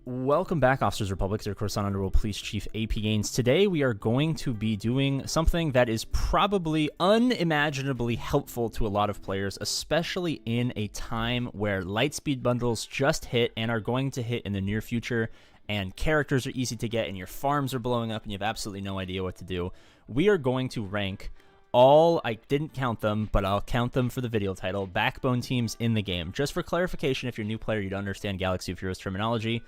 Welcome back, Officers Republic. Air Corps Underworld Police Chief APGAINS. Today we are going to be doing something that is probably unimaginably helpful to a lot of players, especially in a time where light speed bundles just hit and are going to hit in the near future, and characters are easy to get and your farms are blowing up and you have absolutely no idea what to do. We are going to rank all, I didn't count them, but I'll count them for the video title, backbone teams in the game. Just for clarification, if you're a new player, you don't understand Galaxy of Heroes terminology,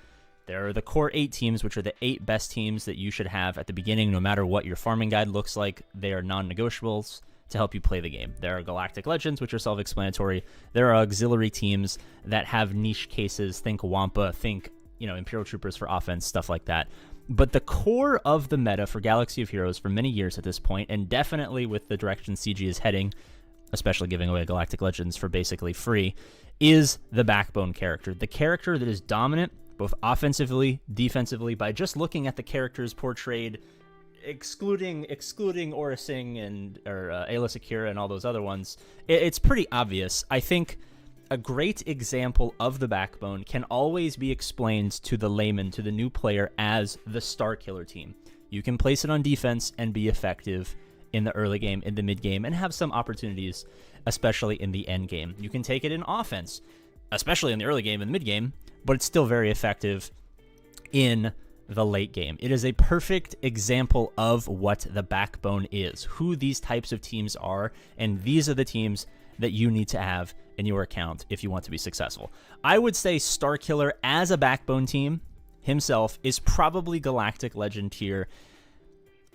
there are the core 8 teams, which are the 8 best teams that you should have at the beginning, no matter what your farming guide looks like. They are non-negotiables to help you play the game. There are Galactic Legends, which are self-explanatory. There are auxiliary teams that have niche cases. Think Wampa, think, Imperial Troopers for offense, stuff like that. But the core of the meta for Galaxy of Heroes for many years at this point, and definitely with the direction CG is heading, especially giving away Galactic Legends for basically free, is the backbone character. The character that is dominant both offensively, defensively, by just looking at the characters portrayed, excluding Orasing and Ayla Secura and all those other ones. It's pretty obvious. I think a great example of the backbone can always be explained to the layman, to the new player, as the Star Killer team. You can place it on defense and be effective in the early game, in the mid game, and have some opportunities, especially in the end game. You can take it in offense, especially in the early game and the mid game, but it's still very effective in the late game. It is a perfect example of what the backbone is, who these types of teams are, and these are the teams that you need to have in your account if you want to be successful. I would say Starkiller as a backbone team himself is probably Galactic Legend tier.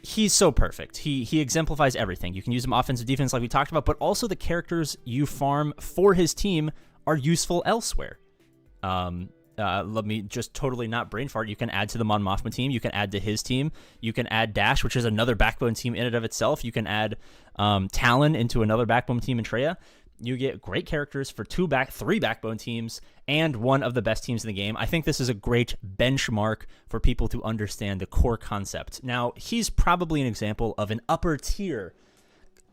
He's so perfect. He exemplifies everything. You can use him offensive, defense like we talked about, but also the characters you farm for his team are useful elsewhere. Let me just totally not brain fart. You can add to the Mon Mothma team. You can add to his team. You can add Dash, which is another backbone team in and of itself. You can add Talon into another backbone team in Traya. You get great characters for three backbone teams and one of the best teams in the game. I think this is a great benchmark for people to understand the core concept. Now, he's probably an example of an upper tier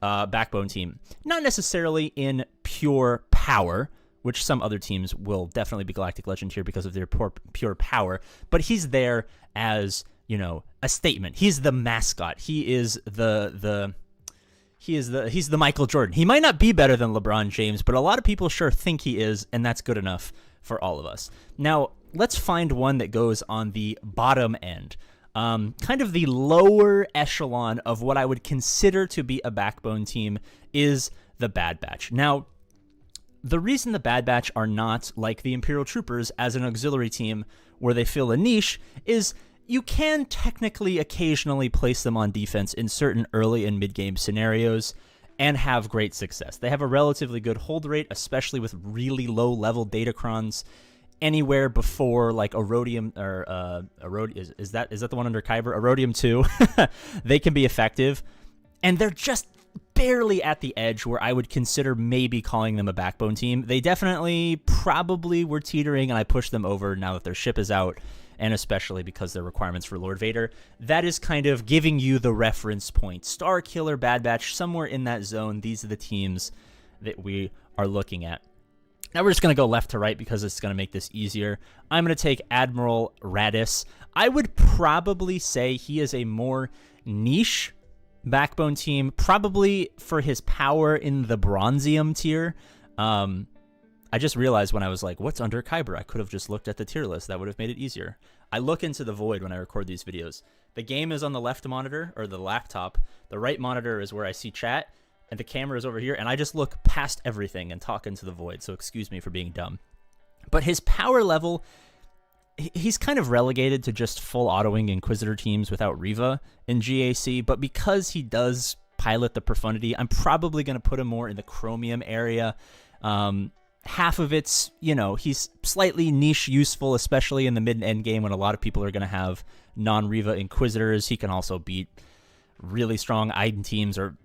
backbone team. Not necessarily in pure power, which some other teams will definitely be Galactic Legend here because of their pure power, but he's there as, a statement. He's the mascot. He is he's the Michael Jordan. He might not be better than LeBron James, but a lot of people sure think he is, and that's good enough for all of us. Now, let's find one that goes on the bottom end. Kind of the lower echelon of what I would consider to be a backbone team is the Bad Batch. Now, the reason the Bad Batch are not like the Imperial Troopers as an auxiliary team where they fill a niche is you can technically occasionally place them on defense in certain early and mid-game scenarios and have great success. They have a relatively good hold rate, especially with really low-level datacrons. Anywhere before like Erodium or is that the one under Kyber? Erodium 2, they can be effective, and they're just barely at the edge where I would consider maybe calling them a backbone team. They definitely probably were teetering, and I pushed them over now that their ship is out, and especially because their requirements for Lord Vader. That is kind of giving you the reference point. Star Killer, Bad Batch, somewhere in that zone. These are the teams that we are looking at. Now we're just going to go left to right because it's going to make this easier. I'm going to take Admiral Radis. I would probably say he is a more niche backbone team, probably for his power in the Bronzium tier. I just realized when I was like, what's under Kyber? I could have just looked at the tier list. That would have made it easier. I look into the void when I record these videos. The game is on the left monitor, or the laptop. The right monitor is where I see chat, and the camera is over here, and I just look past everything and talk into the void, so excuse me for being dumb. But his power level, he's kind of relegated to just full autoing Inquisitor teams without Reva in GAC, but because he does pilot the Profundity, I'm probably going to put him more in the Chromium area. Half of it's, he's slightly niche useful, especially in the mid and end game when a lot of people are going to have non-Reva Inquisitors. He can also beat really strong Iden teams or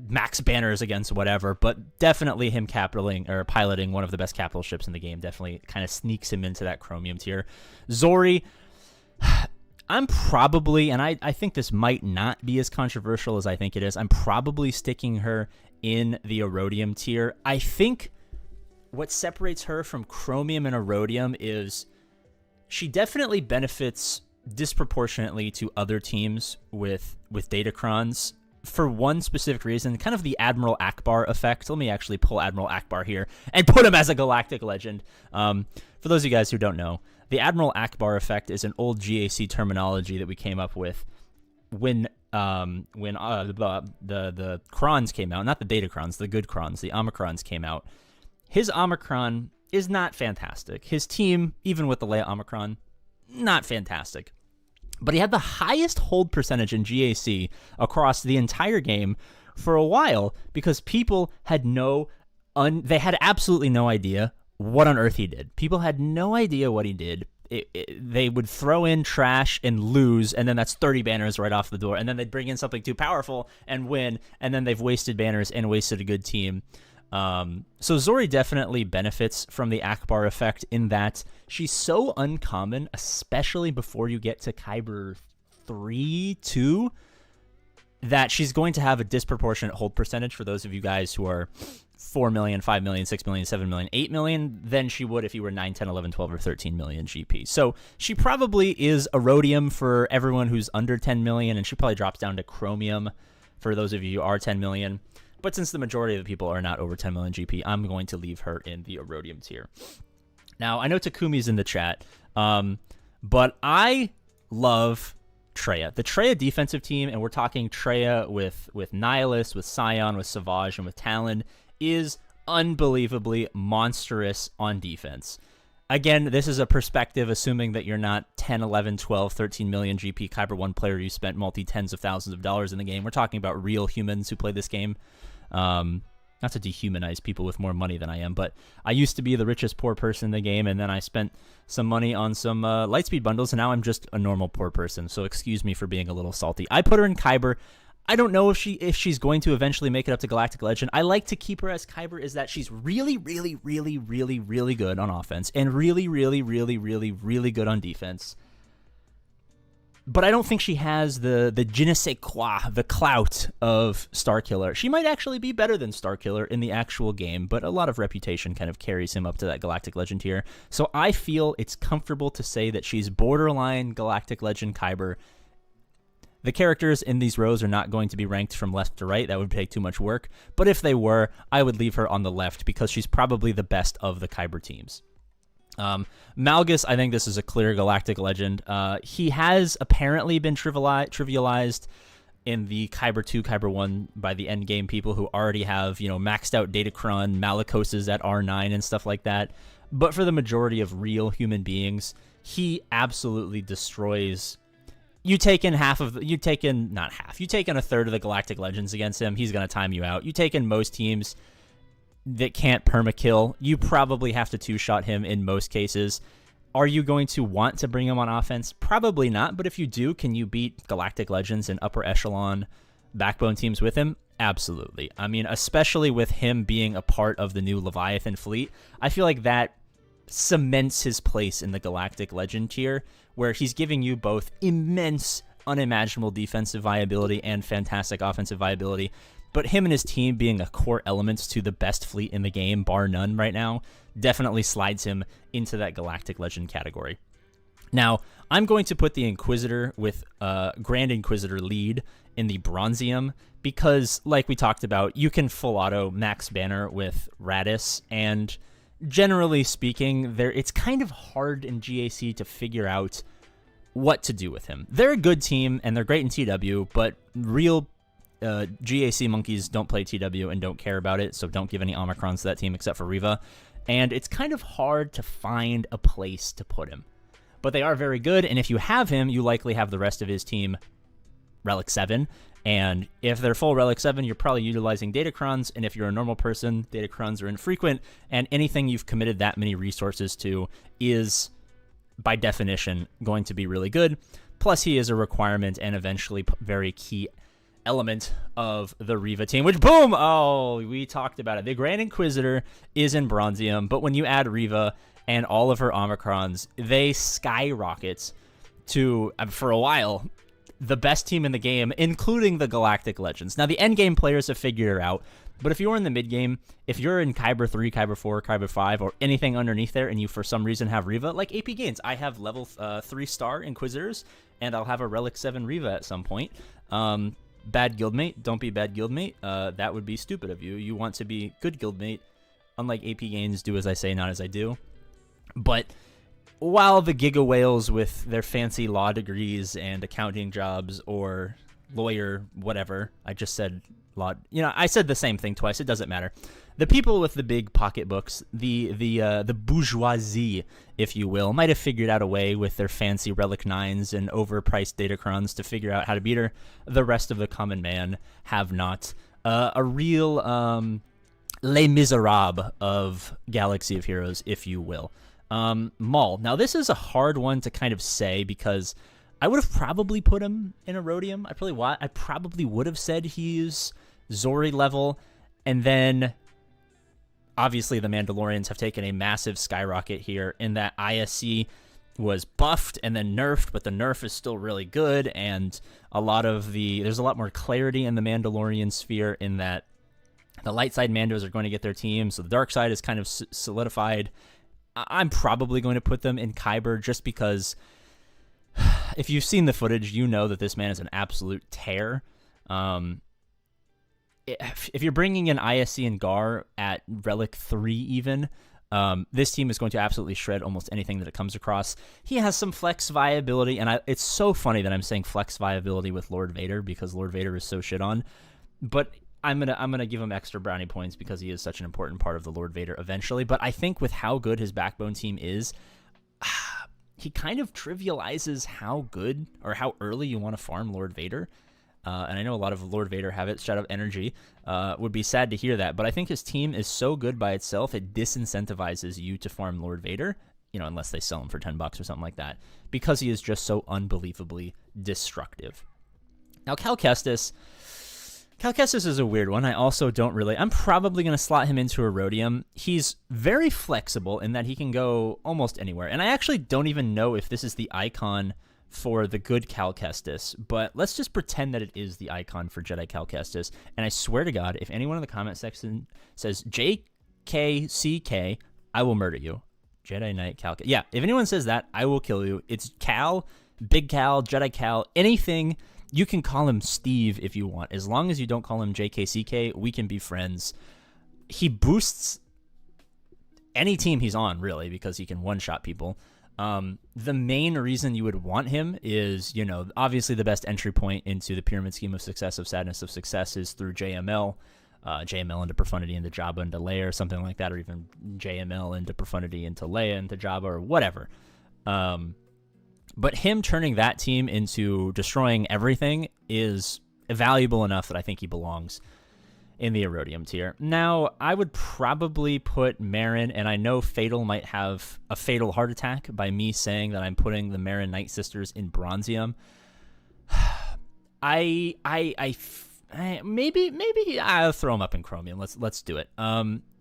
max banners against whatever, but definitely him piloting one of the best capital ships in the game definitely kind of sneaks him into that Chromium tier. Zori, I'm probably, and I think this might not be as controversial as I think it is, I'm probably sticking her in the Erodium tier. I think what separates her from Chromium and Erodium is she definitely benefits disproportionately to other teams with Datacrons for one specific reason, kind of the Admiral Akbar effect. Let me actually pull Admiral Akbar here and put him as a galactic legend. For those of you guys who don't know, the Admiral Akbar effect is an old GAC terminology that we came up with when the Crons came out, not the Datacrons, the good Crons, the Omicrons came out. His Omicron is not fantastic. His team, even with the Leia Omicron, not fantastic. But he had the highest hold percentage in GAC across the entire game for a while because people had they had absolutely no idea what on earth he did. People had no idea what he did. They would throw in trash and lose, and then that's 30 banners right off the door. And then they'd bring in something too powerful and win, and then they've wasted banners and wasted a good team. So Zori definitely benefits from the Akbar effect in that she's so uncommon, especially before you get to Kyber 3, 2, that she's going to have a disproportionate hold percentage for those of you guys who are 4 million, 5 million, 6 million, 7 million, 8 million than she would if you were 9, 10, 11, 12, or 13 million GP. So she probably is a rhodium for everyone who's under 10 million, and she probably drops down to chromium for those of you who are 10 million. But since the majority of the people are not over 10 million GP, I'm going to leave her in the Erodium tier. Now, I know Takumi's in the chat, but I love Traya. The Traya defensive team, and we're talking Traya with Nihilus, with Scion, with Savage, and with Talon, is unbelievably monstrous on defense. Again, this is a perspective assuming that you're not 10, 11, 12, 13 million GP Kyber 1 player you spent multi-tens of thousands of dollars in the game. We're talking about real humans who play this game. Not to dehumanize people with more money than I am, but I used to be the richest poor person in the game, and then I spent some money on some Lightspeed bundles, and now I'm just a normal poor person, so excuse me for being a little salty. I put her in Kyber. I don't know if she's going to eventually make it up to Galactic Legend. I like to keep her as Kyber is that she's really, really, really, really, really good on offense and really, really, really, really, really good on defense. But I don't think she has the je ne sais quoi, the clout of Starkiller. She might actually be better than Starkiller in the actual game, but a lot of reputation kind of carries him up to that Galactic Legend tier. So I feel it's comfortable to say that she's borderline Galactic Legend Kyber. The characters in these rows are not going to be ranked from left to right. That would take too much work. But if they were, I would leave her on the left because she's probably the best of the Kyber teams. Malgus, I think this is a clear Galactic Legend. He has apparently been trivialized in the Kyber 2, Kyber 1 by the endgame people who already have, maxed out Datacron, Malicoses at R9 and stuff like that. But for the majority of real human beings, he absolutely destroys. You take in a third of the Galactic Legends against him, he's going to time you out. You take in most teams that can't permakill, you probably have to two-shot him in most cases. Are you going to want to bring him on offense? Probably not, but if you do, can you beat Galactic Legends and upper echelon backbone teams with him? Absolutely. I mean, especially with him being a part of the new Leviathan fleet, I feel like that cements his place in the Galactic Legend tier, where he's giving you both immense, unimaginable defensive viability and fantastic offensive viability. But him and his team being a core element to the best fleet in the game, bar none right now, definitely slides him into that Galactic Legend category. Now, I'm going to put the Inquisitor with Grand Inquisitor lead in the Bronzium because, like we talked about, you can full auto max banner with Radis, and generally speaking, it's kind of hard in GAC to figure out what to do with him. They're a good team, and they're great in TW, but real GAC monkeys don't play TW and don't care about it, so don't give any Omicrons to that team except for Riva. And it's kind of hard to find a place to put him. But they are very good, and if you have him, you likely have the rest of his team Relic 7. And if they're full Relic 7, you're probably utilizing Datacrons, and if you're a normal person, Datacrons are infrequent, and anything you've committed that many resources to is, by definition, going to be really good. Plus, he is a requirement and eventually very key element of the Riva team, which, boom, we talked about it. The Grand Inquisitor is in Bronzium, but when you add Riva and all of her Omicrons, they skyrocket to, for a while, the best team in the game, including the Galactic Legends. Now, the endgame players have figured her out, But if you're in the mid game, if you're in Kyber 3, Kyber 4, Kyber 5, or anything underneath there, and you for some reason have Riva, like APGAINS, I have level 3-star Inquisitors, and I'll have a Relic 7 Riva at some point. Bad guildmate, don't be bad guildmate. That would be stupid of you. You want to be good guildmate. Unlike APGAINS, do as I say, not as I do. But while the Giga Whales with their fancy law degrees and accounting jobs or lawyer, whatever, I just said law. I said the same thing twice. It doesn't matter. The people with the big pocketbooks, the bourgeoisie, if you will, might have figured out a way with their fancy Relic 9s and overpriced Datacrons to figure out how to beat her. The rest of the common man have not. A real Les Miserables of Galaxy of Heroes, if you will. Maul. Now, this is a hard one to kind of say because I would have probably put him in a Rhodium. I probably would have said he's Zori level, and then obviously the Mandalorians have taken a massive skyrocket here in that ISC was buffed and then nerfed, but the nerf is still really good, and there's a lot more clarity in the Mandalorian sphere in that the light side Mandos are going to get their team, so the dark side is kind of solidified. I'm probably going to put them in Kyber just because if you've seen the footage, you know that this man is an absolute tear. If you're bringing in ISC and Gar at Relic 3 even, this team is going to absolutely shred almost anything that it comes across. He has some flex viability, and it's so funny that I'm saying flex viability with Lord Vader because Lord Vader is so shit on. But I'm gonna give him extra brownie points because he is such an important part of the Lord Vader eventually. But I think with how good his backbone team is, he kind of trivializes how good or how early you want to farm Lord Vader. And I know a lot of Lord Vader have it. Shout out Energy. Would be sad to hear that. But I think his team is so good by itself, it disincentivizes you to farm Lord Vader, unless they sell him for $10 or something like that, because he is just so unbelievably destructive. Now, Cal Kestis is a weird one. I also don't really... I'm probably going to slot him into a Rhodium. He's very flexible in that he can go almost anywhere. And I actually don't even know if this is the icon for the good Cal Kestis, but let's just pretend that it is the icon for Jedi Cal Kestis. And I swear to God, if anyone in the comment section says JKCK, I will murder you. Jedi Knight Cal. Yeah, if anyone says that, I will kill you. It's Cal, Big Cal, Jedi Cal, anything. You can call him Steve if you want. As long as you don't call him JKCK, we can be friends. He boosts any team he's on, really, because he can one-shot people. The main reason you would want him is, obviously the best entry point into the pyramid scheme of success, of sadness of success, is through JML. JML into Profundity into Jabba into Leia or something like that, or even JML into Profundity into Leia into Jabba or whatever. But him turning that team into destroying everything is valuable enough that I think he belongs in the Erodium tier. Now, I would probably put Marin, and I know Fatal might have a fatal heart attack by me saying that I'm putting the Marin Night Sisters in Bronzium. Maybe I'll throw them up in Chromium. Let's do it.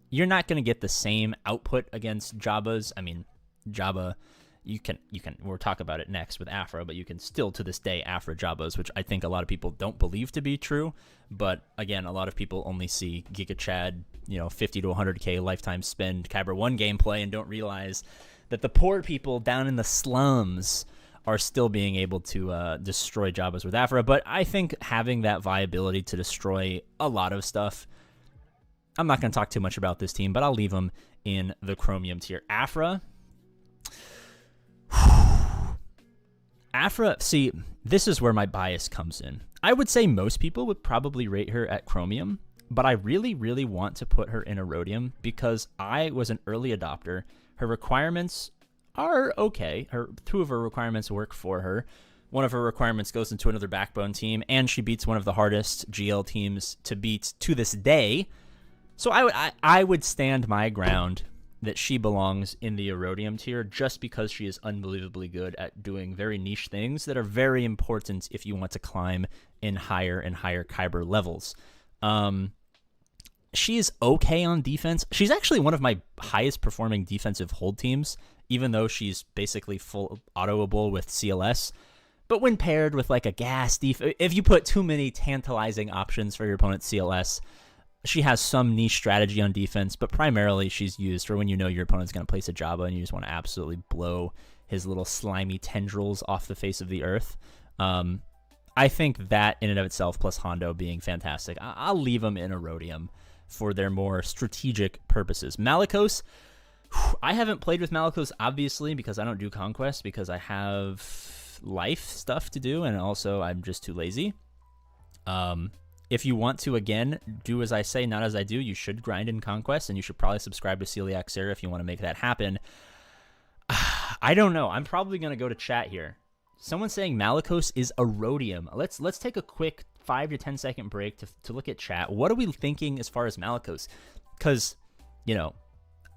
You're not going to get the same output against Jabba's. I mean, Jabba, you can we'll talk about it next with Afra, but you can still to this day Afra Jabbas, which I think a lot of people don't believe to be true. But again, a lot of people only see Giga Chad, 50 to 100k lifetime spend Kyber 1 gameplay and don't realize that the poor people down in the slums are still being able to destroy Jabbas with Afra. But I think having that viability to destroy a lot of stuff, I'm not going to talk too much about this team, but I'll leave them in the Chromium tier. Afra, see, this is where my bias comes in. I would say most people would probably rate her at Chromium, but I really, really want to put her in Erodium because I was an early adopter. Her requirements are okay. Two of her requirements work for her. One of her requirements goes into another backbone team, and she beats one of the hardest GL teams to beat to this day. So I would stand my ground that she belongs in the Erodium tier just because she is unbelievably good at doing very niche things that are very important if you want to climb in higher and higher Kyber levels. She is okay on defense. She's actually one of my highest performing defensive hold teams, even though she's basically full autoable with CLS. But when paired with like a gas if you put too many tantalizing options for your opponent's CLS, She has some niche strategy on defense, but primarily she's used for when you know your opponent's going to place a Jabba and you just want to absolutely blow his little slimy tendrils off the face of the earth. I think that in and of itself, plus Hondo being fantastic, I'll leave them in Erodium for their more strategic purposes. Malicos, I haven't played with Malicos, obviously, because I don't do Conquest, because I have life stuff to do, and also I'm just too lazy. If you want to, again, do as I say, not as I do, you should grind in Conquest, and you should probably subscribe to Celiac Sarah if you want to make that happen. I don't know. I'm probably going to go to chat here. Someone's saying Malicos is Erodium. Let's take a quick 5 to 10 second break to look at chat. What are we thinking as far as Malicos? Because, you know,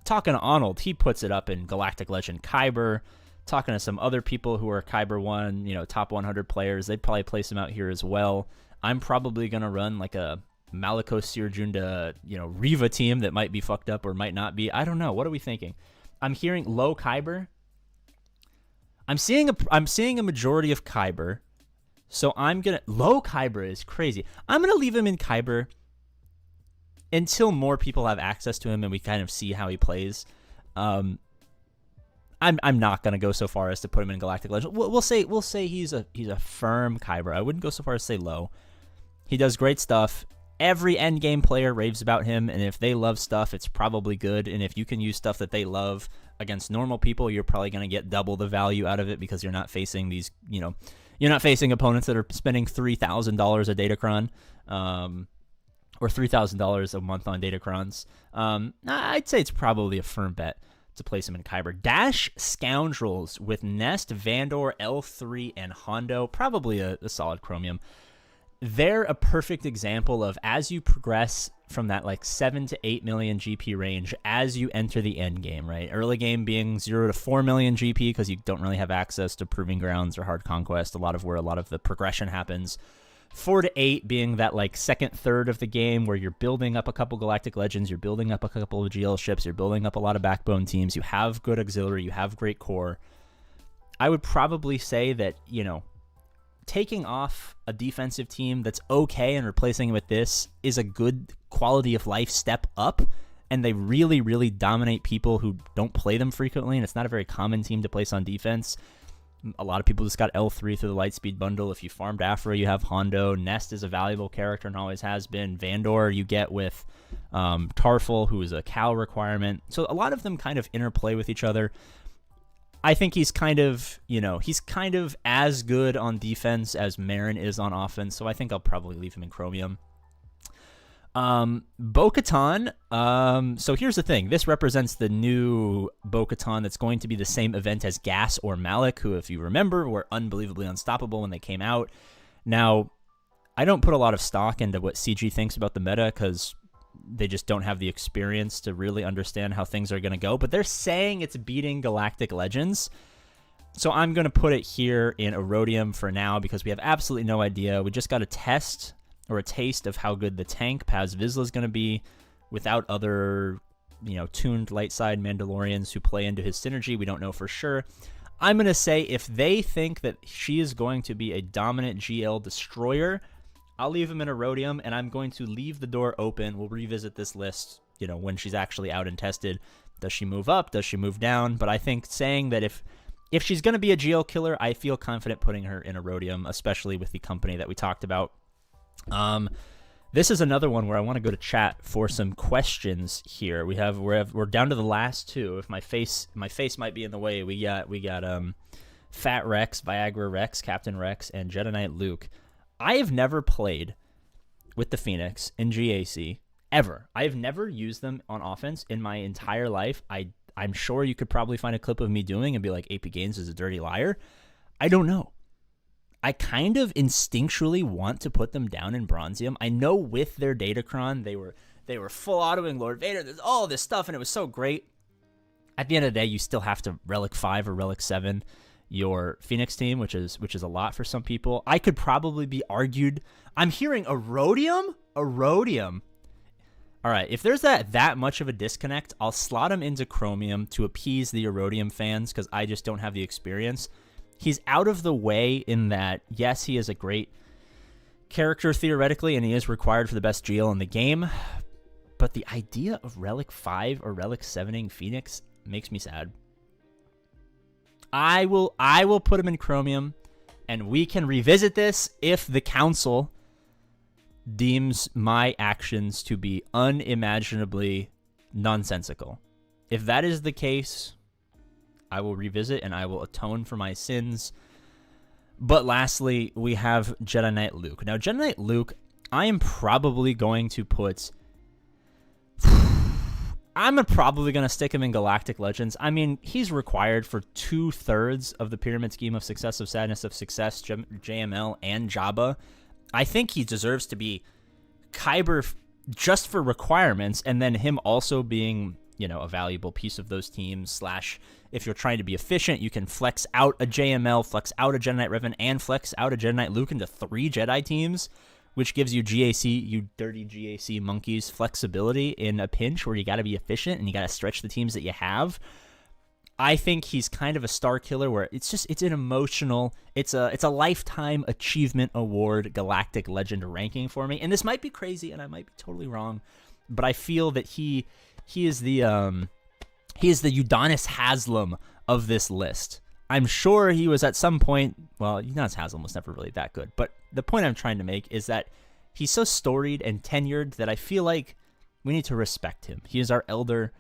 talking to Arnold, he puts it up in Galactic Legend Kyber. Talking to some other people who are Kyber 1, you know, top 100 players, they'd probably place him out here as well. I'm probably going to run like a Malicos Sirjunda, you know, Riva team that might be fucked up or might not be. I don't know. What are we thinking? I'm hearing low Kyber. I'm seeing a majority of Kyber. So low Kyber is crazy. I'm going to leave him in Kyber until more people have access to him and we kind of see how he plays. I'm not going to go so far as to put him in Galactic Legend. We'll say he's a firm Kyber. I wouldn't go so far as to say low. He does great stuff. Every endgame player raves about him, and if they love stuff, it's probably good. And if you can use stuff that they love against normal people, you're probably going to get double the value out of it because you're not facing these, you know, you're not facing opponents that are spending $3,000 a Datacron, or $3,000 a month on Datacrons. I'd say it's probably a firm bet to place him in Kyber. Dash Scoundrels with Nest, Vandor, L3, and Hondo. Probably a solid Chromium. They're a perfect example of as you progress from that like 7 to 8 million GP range as you enter the end game, right? Early game being 0 to 4 million GP because you don't really have access to Proving Grounds or Hard Conquest, where a lot of the progression happens. 4 to 8 being that like second third of the game where you're building up a couple Galactic Legends, you're building up a couple of GL ships, you're building up a lot of backbone teams, you have good auxiliary, you have great core. I would probably say that, you know, taking off a defensive team that's okay and replacing it with this is a good quality of life step up, and they really, really dominate people who don't play them frequently, and it's not a very common team to place on defense. A lot of people just got L3 through the Lightspeed bundle. If you farmed Afro, you have Hondo. Nest is a valuable character and always has been. Vandor you get with Tarful, who is a Cal requirement. So a lot of them kind of interplay with each other. I think he's kind of as good on defense as Marin is on offense, so I think I'll probably leave him in Chromium. Bo-Katan, so here's the thing. This represents the new Bo-Katan that's going to be the same event as Gas or Malik, who, if you remember, were unbelievably unstoppable when they came out. Now, I don't put a lot of stock into what CG thinks about the meta because they just don't have the experience to really understand how things are going to go, but they're saying it's beating Galactic Legends. So I'm going to put it here in Erodium for now because we have absolutely no idea. We just got a test or a taste of how good the tank Paz Vizsla is going to be without other, you know, tuned light side Mandalorians who play into his synergy. We don't know for sure. I'm going to say if they think that she is going to be a dominant GL destroyer, I'll leave him in Erodium, and I'm going to leave the door open. We'll revisit this list, you know, when she's actually out and tested. Does she move up? Does she move down? But I think saying that if she's going to be a GL killer, I feel confident putting her in Erodium, especially with the company that we talked about. This is another one where I want to go to chat for some questions here. We're down to the last two. If my face might be in the way, we got Fat Rex, Viagra Rex, Captain Rex, and Jedi Knight Luke. I have never played with the Phoenix in GAC ever. I have never used them on offense in my entire life. I'm sure you could probably find a clip of me doing and be like, APGAINS is a dirty liar. I don't know. I kind of instinctually want to put them down in Bronzium. I know with their Datacron, they were full autoing Lord Vader. There's all this stuff, and it was so great. At the end of the day, you still have to Relic 5 or Relic 7 your Phoenix team, which is a lot for some people. I could probably be argued. I'm hearing Erodium. All right, if there's that much of a disconnect, I'll slot him into Chromium to appease the Erodium fans because I just don't have the experience. He's out of the way in that, yes, he is a great character theoretically, and he is required for the best GL in the game. But the idea of Relic 5 or Relic 7ing Phoenix makes me sad. I will put him in Chromium, and we can revisit this if the council deems my actions to be unimaginably nonsensical. If that is the case, I will revisit and I will atone for my sins. But lastly, we have Jedi Knight Luke. Now, Jedi Knight Luke, I am probably going to put... I'm probably going to stick him in Galactic Legends. I mean, he's required for 2/3 of the Pyramid Scheme of Success, of Sadness, of Success, JML, and Jabba. I think he deserves to be Kyber just for requirements, and then him also being, you know, a valuable piece of those teams. Slash, if you're trying to be efficient, you can flex out a JML, flex out a Jedi Knight Revan, and flex out a Jedi Knight Luke into 3 Jedi teams, which gives you GAC, you dirty GAC monkeys, flexibility in a pinch where you got to be efficient and you got to stretch the teams that you have. I think he's kind of a star killer where it's an emotional, it's a lifetime achievement award galactic legend ranking for me. And this might be crazy and I might be totally wrong, but I feel that he is the Udonis Haslam of this list. I'm sure he was at some point, well, Udonis Haslam was never really that good, but the point I'm trying to make is that he's so storied and tenured that I feel like we need to respect him. He is our elder.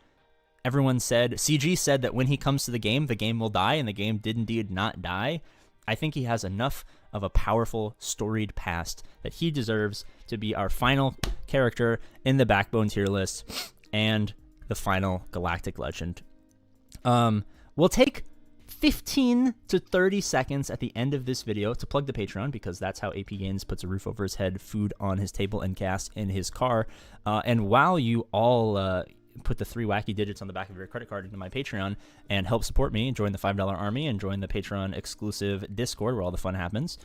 Everyone said, CG said that when he comes to the game will die, and the game did indeed not die. I think he has enough of a powerful, storied past that he deserves to be our final character in the Backbone tier list and the final Galactic Legend. We'll take 15 to 30 seconds at the end of this video to plug the Patreon, because that's how APGAINS puts a roof over his head, food on his table, and gas in his car. And while you all put the 3 wacky digits on the back of your credit card into my Patreon and help support me, join the $5 army and join the Patreon exclusive Discord where all the fun happens.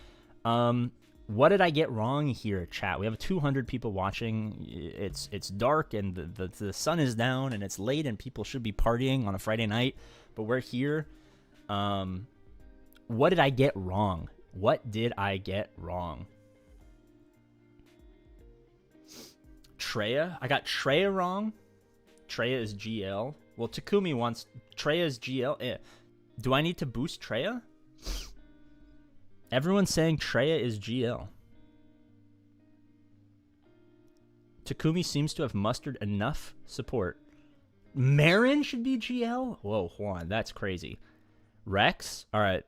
What did I get wrong here, chat? We have 200 people watching. It's dark and the sun is down and it's late and people should be partying on a Friday night, but we're here. What did I get wrong? What did I get wrong? Treya? I got Treya wrong. Treya is GL. Well, Takumi wants Treya is GL. Do I need to boost Treya? Everyone's saying Treya is GL. Takumi seems to have mustered enough support. Marin should be GL? Whoa, Juan, that's crazy. Rex? All right.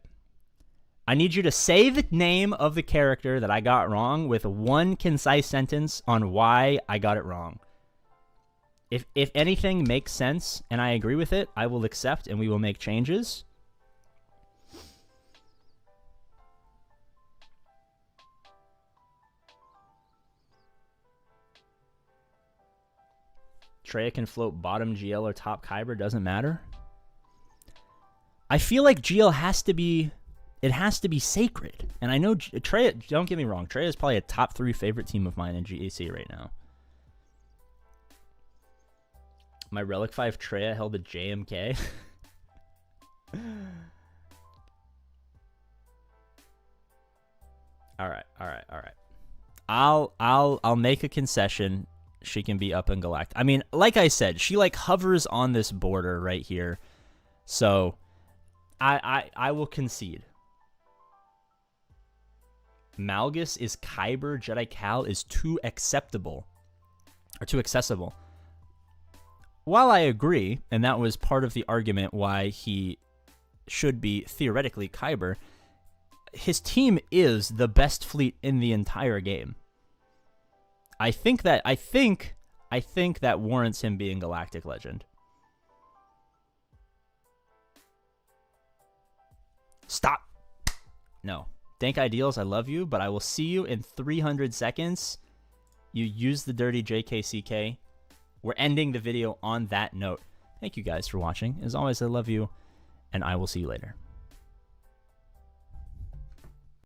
I need you to say the name of the character that I got wrong with one concise sentence on why I got it wrong. If anything makes sense and I agree with it, I will accept and we will make changes. Treya can float bottom GL or top Kyber, doesn't matter. I feel like GL has to be, it has to be sacred. And I know Treya, don't get me wrong, Treya is probably a top 3 favorite team of mine in GAC right now. My Relic 5 Treya held a JMK. All right. I'll make a concession. She can be up in Galactic. I mean, like I said, she like hovers on this border right here. So I will concede. Malgus is Kyber, Jedi Cal is too acceptable. Or too accessible. While I agree, and that was part of the argument why he should be theoretically Kyber, his team is the best fleet in the entire game. I think that warrants him being Galactic Legend. Stop. No. Dank Ideals, I love you, but I will see you in 300 seconds. You use the dirty JKCK. We're ending the video on that note. Thank you guys for watching. As always, I love you, and I will see you later.